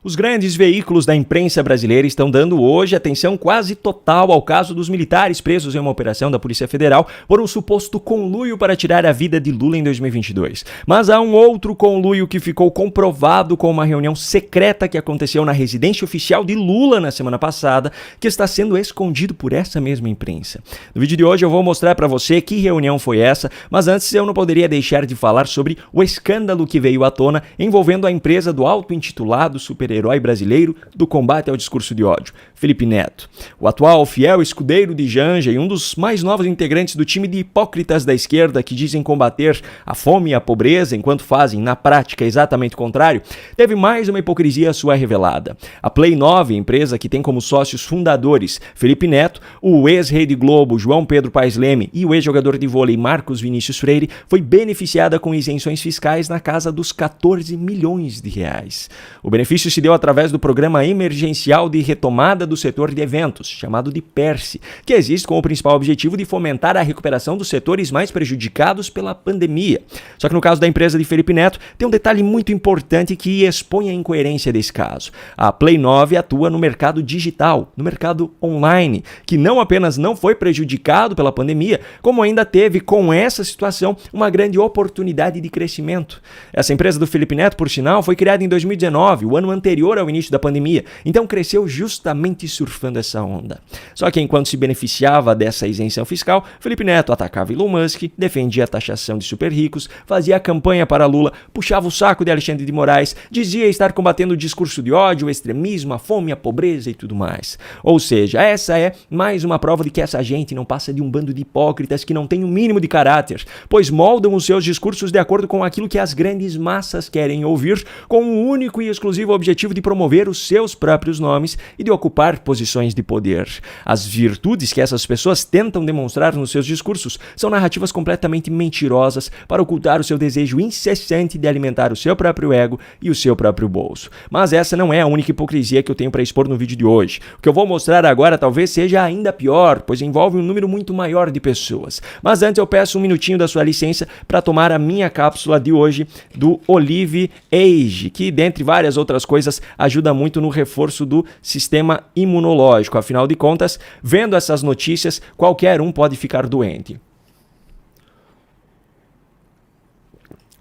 Os grandes veículos da imprensa brasileira estão dando hoje atenção quase total ao caso dos militares presos em uma operação da Polícia Federal por um suposto conluio para tirar a vida de Lula em 2022. Mas há um outro conluio que ficou comprovado com uma reunião secreta que aconteceu na residência oficial de Lula na semana passada, que está sendo escondido por essa mesma imprensa. No vídeo de hoje eu vou mostrar para você que reunião foi essa, mas antes eu não poderia deixar de falar sobre o escândalo que veio à tona envolvendo a empresa do auto-intitulado super-herói brasileiro do combate ao discurso de ódio, Felipe Neto. O atual fiel escudeiro de Janja e um dos mais novos integrantes do time de hipócritas da esquerda que dizem combater a fome e a pobreza enquanto fazem, na prática, exatamente o contrário, teve mais uma hipocrisia sua revelada. A Play 9, empresa que tem como sócios fundadores Felipe Neto, o ex-rei de Globo João Pedro Paes Leme e o ex-jogador de vôlei Marcos Vinícius Freire, foi beneficiada com isenções fiscais na casa dos 14 milhões de reais. O benefício se deu através do Programa Emergencial de Retomada do Setor de Eventos, chamado de PERSE, que existe com o principal objetivo de fomentar a recuperação dos setores mais prejudicados pela pandemia. Só que no caso da empresa de Felipe Neto, tem um detalhe muito importante que expõe a incoerência desse caso. A Play 9 atua no mercado digital, no mercado online, que não apenas não foi prejudicado pela pandemia, como ainda teve, com essa situação, uma grande oportunidade de crescimento. Essa empresa do Felipe Neto, por sinal, foi criada em 2019, o ano anterior ao início da pandemia, então cresceu justamente surfando essa onda. Só que enquanto se beneficiava dessa isenção fiscal, Felipe Neto atacava Elon Musk, defendia a taxação de super ricos, fazia campanha para Lula, puxava o saco de Alexandre de Moraes, dizia estar combatendo o discurso de ódio, o extremismo, a fome, a pobreza e tudo mais. Ou seja, essa é mais uma prova de que essa gente não passa de um bando de hipócritas que não tem o mínimo de caráter, pois moldam os seus discursos de acordo com aquilo que as grandes massas querem ouvir, com o único e exclusivo objetivo de promover os seus próprios nomes e de ocupar posições de poder. As virtudes que essas pessoas tentam demonstrar nos seus discursos são narrativas completamente mentirosas para ocultar o seu desejo incessante de alimentar o seu próprio ego e o seu próprio bolso. Mas essa não é a única hipocrisia que eu tenho para expor no vídeo de hoje. O que eu vou mostrar agora talvez seja ainda pior, pois envolve um número muito maior de pessoas. Mas antes eu peço um minutinho da sua licença para tomar a minha cápsula de hoje do Olive Age, que dentre várias outras coisas ajuda muito no reforço do sistema imunológico. Afinal de contas, vendo essas notícias, qualquer um pode ficar doente.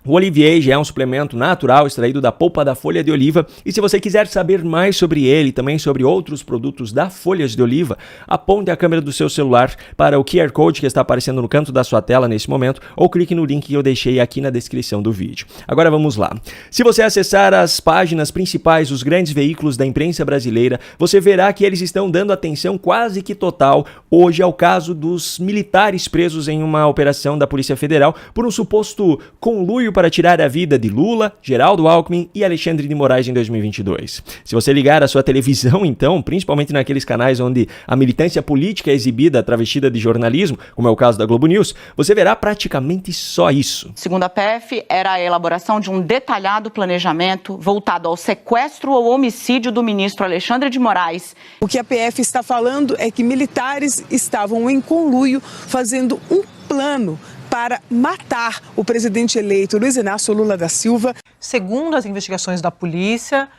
O Olive Age é um suplemento natural extraído da polpa da folha de oliva e se você quiser saber mais sobre ele e também sobre outros produtos da folhas de oliva, aponte a câmera do seu celular para o QR Code que está aparecendo no canto da sua tela nesse momento ou clique no link que eu deixei aqui na descrição do vídeo. Agora vamos lá. Se você acessar as páginas principais dos grandes veículos da imprensa brasileira, você verá que eles estão dando atenção quase que total hoje ao caso dos militares presos em uma operação da Polícia Federal por um suposto conluio para tirar a vida de Lula, Geraldo Alckmin e Alexandre de Moraes em 2022. Se você ligar a sua televisão, então, principalmente naqueles canais onde a militância política é exibida travestida de jornalismo, como é o caso da Globo News, você verá praticamente só isso. Segundo a PF, era a elaboração de um detalhado planejamento voltado ao sequestro ou homicídio do ministro Alexandre de Moraes. O que a PF está falando é que militares estavam em conluio fazendo um plano para matar o presidente eleito Luiz Inácio Lula da Silva. Segundo as investigações da polícia,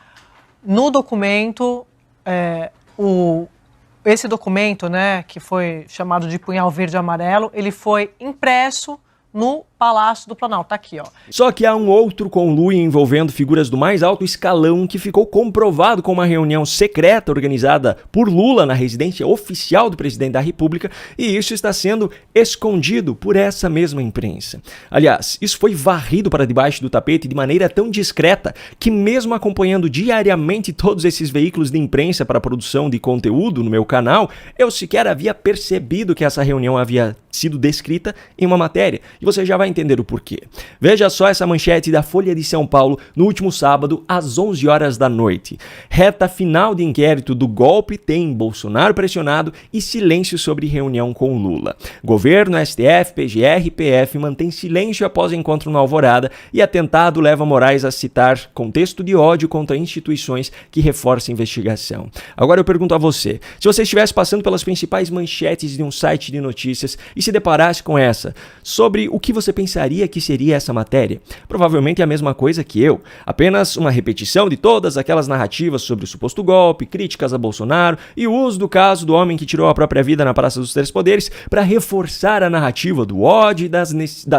no documento, esse documento, né, que foi chamado de punhal verde e amarelo, ele foi impresso no Palácio do Planalto, tá aqui, ó. Só que há um outro conluio envolvendo figuras do mais alto escalão que ficou comprovado com uma reunião secreta organizada por Lula na residência oficial do presidente da República e isso está sendo escondido por essa mesma imprensa. Aliás, isso foi varrido para debaixo do tapete de maneira tão discreta que mesmo acompanhando diariamente todos esses veículos de imprensa para a produção de conteúdo no meu canal, eu sequer havia percebido que essa reunião havia sido descrita em uma matéria. E você já vai entender o porquê. Veja só essa manchete da Folha de São Paulo no último sábado, às 11 horas da noite. Reta final de inquérito do golpe tem Bolsonaro pressionado e silêncio sobre reunião com Lula. Governo, STF, PGR e PF mantém silêncio após encontro na Alvorada e atentado leva Moraes a citar contexto de ódio contra instituições que reforça a investigação. Agora eu pergunto a você, se você estivesse passando pelas principais manchetes de um site de notícias e se deparasse com essa, sobre o que você pensaria que seria essa matéria? Provavelmente a mesma coisa que eu, apenas uma repetição de todas aquelas narrativas sobre o suposto golpe, críticas a Bolsonaro e o uso do caso do homem que tirou a própria vida na Praça dos Três Poderes para reforçar a narrativa do ódio e da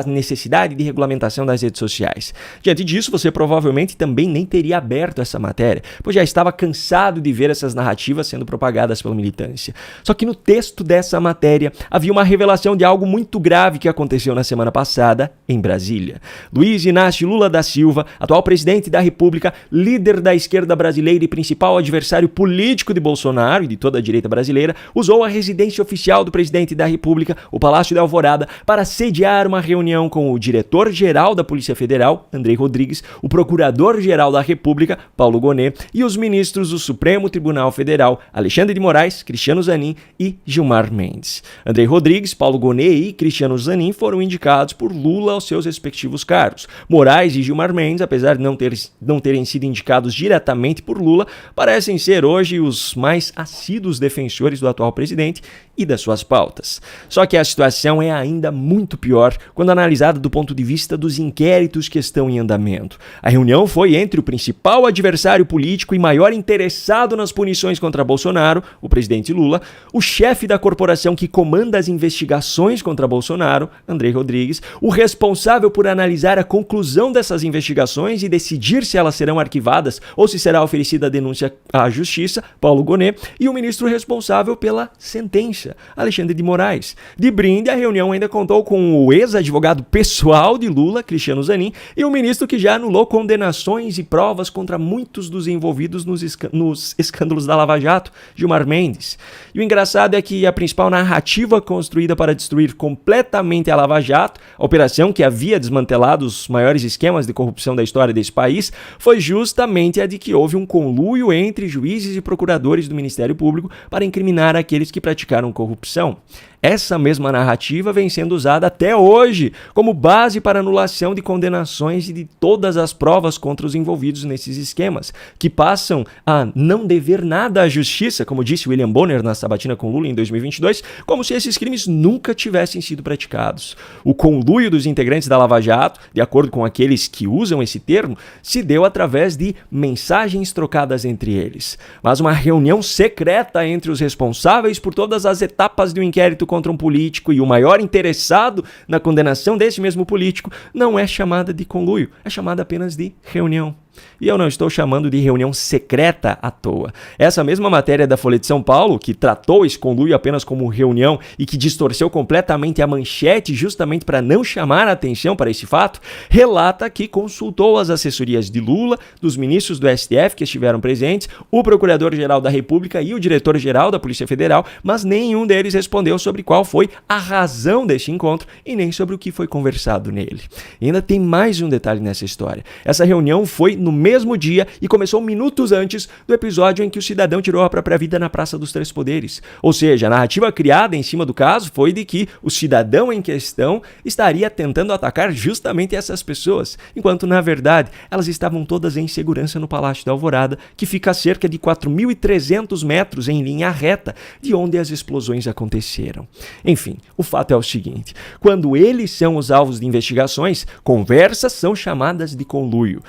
necessidade de regulamentação das redes sociais. Diante disso, você provavelmente também nem teria aberto essa matéria, pois já estava cansado de ver essas narrativas sendo propagadas pela militância. Só que no texto dessa matéria havia uma revelação de algo muito grave que aconteceu na semana passada em Brasília. Luiz Inácio Lula da Silva, atual presidente da República, líder da esquerda brasileira e principal adversário político de Bolsonaro e de toda a direita brasileira, usou a residência oficial do presidente da República, o Palácio da Alvorada, para sediar uma reunião com o diretor-geral da Polícia Federal, Andrei Rodrigues, o procurador-geral da República, Paulo Gonet, e os ministros do Supremo Tribunal Federal, Alexandre de Moraes, Cristiano Zanin e Gilmar Mendes. Andrei Rodrigues, Paulo Gonet e Cristiano Zanin foram indicados por Lula aos seus respectivos cargos. Moraes e Gilmar Mendes, apesar de não terem sido indicados diretamente por Lula, parecem ser hoje os mais assíduos defensores do atual presidente e das suas pautas. Só que a situação é ainda muito pior quando analisada do ponto de vista dos inquéritos que estão em andamento. A reunião foi entre o principal adversário político e maior interessado nas punições contra Bolsonaro, o presidente Lula, o chefe da corporação que comanda as investigações contra Bolsonaro, Andrei Rodrigues, o responsável por analisar a conclusão dessas investigações e decidir se elas serão arquivadas ou se será oferecida a denúncia à Justiça, Paulo Gonet, e o ministro responsável pela sentença, Alexandre de Moraes. De brinde, a reunião ainda contou com o ex-advogado pessoal de Lula, Cristiano Zanin, e o ministro que já anulou condenações e provas contra muitos dos envolvidos nos escândalos da Lava Jato, Gilmar Mendes. E o engraçado é que a principal narrativa construída para destruir completamente a Lava Jato, a operação que havia desmantelado os maiores esquemas de corrupção da história desse país, foi justamente a de que houve um conluio entre juízes e procuradores do Ministério Público para incriminar aqueles que praticaram corrupção. Essa mesma narrativa vem sendo usada até hoje como base para anulação de condenações e de todas as provas contra os envolvidos nesses esquemas, que passam a não dever nada à justiça, como disse William Bonner na sabatina com Lula em 2022, como se esses crimes nunca tivessem sido praticados. O conluio dos integrantes da Lava Jato, de acordo com aqueles que usam esse termo, se deu através de mensagens trocadas entre eles. Mas uma reunião secreta entre os responsáveis por todas as etapas do inquérito contra um político e o maior interessado na condenação desse mesmo político não é chamada de conluio, é chamada apenas de reunião. E eu não estou chamando de reunião secreta à toa. Essa mesma matéria da Folha de São Paulo, que tratou esse conluio apenas como reunião e que distorceu completamente a manchete justamente para não chamar a atenção para esse fato, relata que consultou as assessorias de Lula, dos ministros do STF que estiveram presentes, o Procurador-Geral da República e o Diretor-Geral da Polícia Federal, mas nenhum deles respondeu sobre qual foi a razão deste encontro e nem sobre o que foi conversado nele. E ainda tem mais um detalhe nessa história. Essa reunião foi no mesmo dia e começou minutos antes do episódio em que o cidadão tirou a própria vida na Praça dos Três Poderes. Ou seja, a narrativa criada em cima do caso foi de que o cidadão em questão estaria tentando atacar justamente essas pessoas, enquanto, na verdade, elas estavam todas em segurança no Palácio da Alvorada, que fica a cerca de 4.300 metros em linha reta de onde as explosões aconteceram. Enfim, o fato é o seguinte: quando eles são os alvos de investigações, conversas são chamadas de conluio,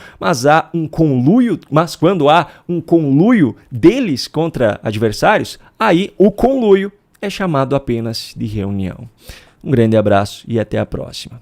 mas quando há um conluio deles contra adversários, aí o conluio é chamado apenas de reunião. Um grande abraço e até a próxima.